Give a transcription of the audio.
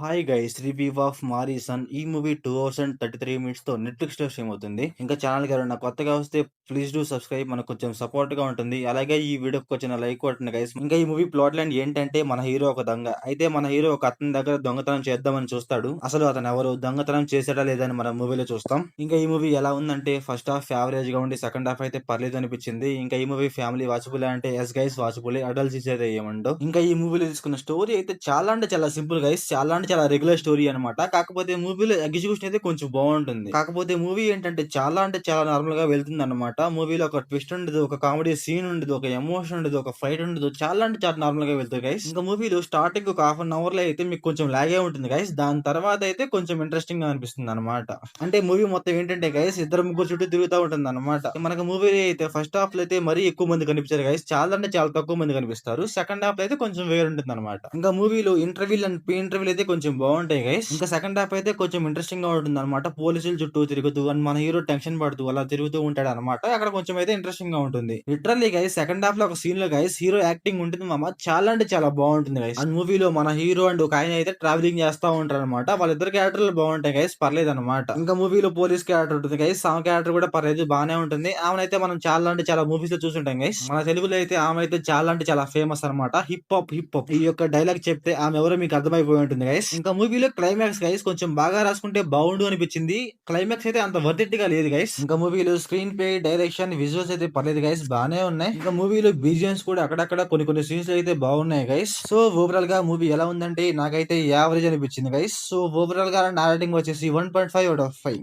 Hi guys, review of Maareesan. ఈ movie 2 hours and 33 minutes తో Netflix లో స్ట్రీమ్ అవుతుంది. ఇంకా ఛానల్ కి ఎవరైనా కొత్తగా వస్తే ప్లీజ్ డూ సబ్స్క్రైబ్, మనకు కొంచెం సపోర్ట్ గా ఉంటుంది. అలాగే ఈ వీడియోకి వచ్చిన లైక్ కొట్టండి గైస్. ఇంకా ఈ మూవీ ప్లాట్ లైన్ ఏంటంటే, మన హీరో ఒక దొంగ అయితే మన హీరో ఒక అతని దగ్గర దొంగతనం చేద్దామని చూస్తాడు. అసలు అతను ఎవరు, దొంగతనం చేసాడా లేదని మనం మూవీలో చూస్తాం. ఇంకా ఈ మూవీ ఎలా ఉందంటే, ఫస్ట్ హాఫ్ యావరేజ్ గా ఉండి సెకండ్ హాఫ్ అయితే పర్లేదు అనిపించింది. ఇంకా ఈ మూవీ ఫ్యామిలీ వాచబుల్ అంటే ఎస్ గైస్ వాచబుల్, అడల్ట్స్ అయితే ఏమండో. ఇంకా ఈ మూవీలో తీసుకున్న స్టోరీ అయితే చాలా అంటే చాలా సింపుల్ గైస్, చాలా అంటే చాలా రెగ్యులర్ స్టోరీ అనమాట. కాకపోతే మూవీలో ఎగ్జిక్యూషన్ అయితే కొంచెం బాగుంటుంది. కాకపోతే మూవీ ఏంటంటే చాలా అంటే చాలా నార్మల్ గా వెళ్తుంది అనమాట. మూవీలో ఒక ట్విస్ట్ ఉండదు, ఒక కామెడీ సీన్ ఉండదు, ఒక ఎమోషన్ ఉండదు, ఒక ఫైట్ ఉండదు. చాలా అంటే చాలా నార్మల్ గా వెళ్తుంది గైస్. ఇంకా మూవీలో స్టార్టింగ్ ఒక హాఫ్ అన్ అవర్ లో అయితే మీకు కొంచెం లాగే ఉంటుంది గైస్. దాని తర్వాత అయితే కొంచెం ఇంట్రెస్టింగ్ గా అనిపిస్తుంది అనమాట. అంటే మూవీ మొత్తం ఏంటంటే గైస్, ఇద్దరు ముగ్గురు చుట్టూ తిరుగుతూ ఉంటుంది అనమాట. మనకు మూవీ అయితే ఫస్ట్ హాఫ్ లో అయితే మరీ ఎక్కువ మంది కనిపించారు గైస్, చాలా అంటే చాలా తక్కువ మంది కనిపిస్తారు. సెకండ్ హాఫ్ లో అయితే కొంచెం వేరుంటుంది అనమాట. ఇంకా మూవీలో ఇంటర్వ్యూ అండ్ ప్రీ ఇంటర్వ్యూ అయితే కొంచెం బాగుంటాయి గైస్. ఇంకా సెకండ్ హాఫ్ అయితే కొంచెం ఇంట్రెస్టింగ్ గా ఉంటుంది అనమాట. పోలీసుల చుట్టూ తిరుగుతూ అండ్ మన హీరో టెన్షన్ పడుతూ అలా తిరుగుతూ ఉంటాడు అనమాట. అక్కడ కొంచెం అయితే ఇంట్రెస్టింగ్ గా ఉంటుంది. లిటరల్లీ గైస్, సెకండ్ హాఫ్ లో ఒక సీన్ లో గైస్ హీరో యాక్టింగ్ ఉంటుంది మామ, చాలా అంటే చాలా బాగుంటుంది గైస్. అండ్ మూవీలో మన హీరో అండ్ ఒక ఆయన అయితే ట్రావెలింగ్ చేస్తా ఉంటారు అనమాట. వాళ్ళిద్దరు క్యారెక్టర్లు బాగుంటాయి గైస్, పర్లేదు అనమాట. ఇంకా మూవీలో పోలీస్ క్యారెక్టర్ ఉంటుంది గైస్, ఆమె క్యారెక్టర్ కూడా పర్లేదు, బానే ఉంటుంది. ఆమెనైతే మనం చాలా అంటే చాలా మూవీస్ లో చూసుంటాం గైస్. మన తెలుగులో అయితే ఆమె అయితే చాలా అంటే చాలా ఫేమస్ అనమాట. హిప్ హాప్ హిప్ హాప్ ఈ యొక్క డైలాగ్ చెప్తే ఆమె ఎవరో మీకు అర్థమైపోయి ఉంటుంది గైస్. ఇంకా మూవీలో క్లైమాక్స్ గైస్ కొంచెం బాగా రాసుకుంటే బాగుండు అనిపించింది. క్లైమాక్స్ అయితే అంత వర్త్ గా లేదు గైస్. ఇంకా మూవీలో స్క్రీన్ ప్లే, డైరెక్షన్, విజువల్స్ అయితే పర్లేదు గైస్, బానే ఉన్నాయి. ఇంకా మూవీలో బీజిఎమ్స్ కూడా అక్కడక్కడ కొన్ని కొన్ని సీన్స్ అయితే బాగున్నాయి గైస్. సో ఓవరాల్ గా మూవీ ఎలా ఉందంటే నాకైతే యావరేజ్ అనిపించింది గైస్. సో ఓవరాల్ గా నా రేటింగ్ వచ్చేసి 1.5 out of 5.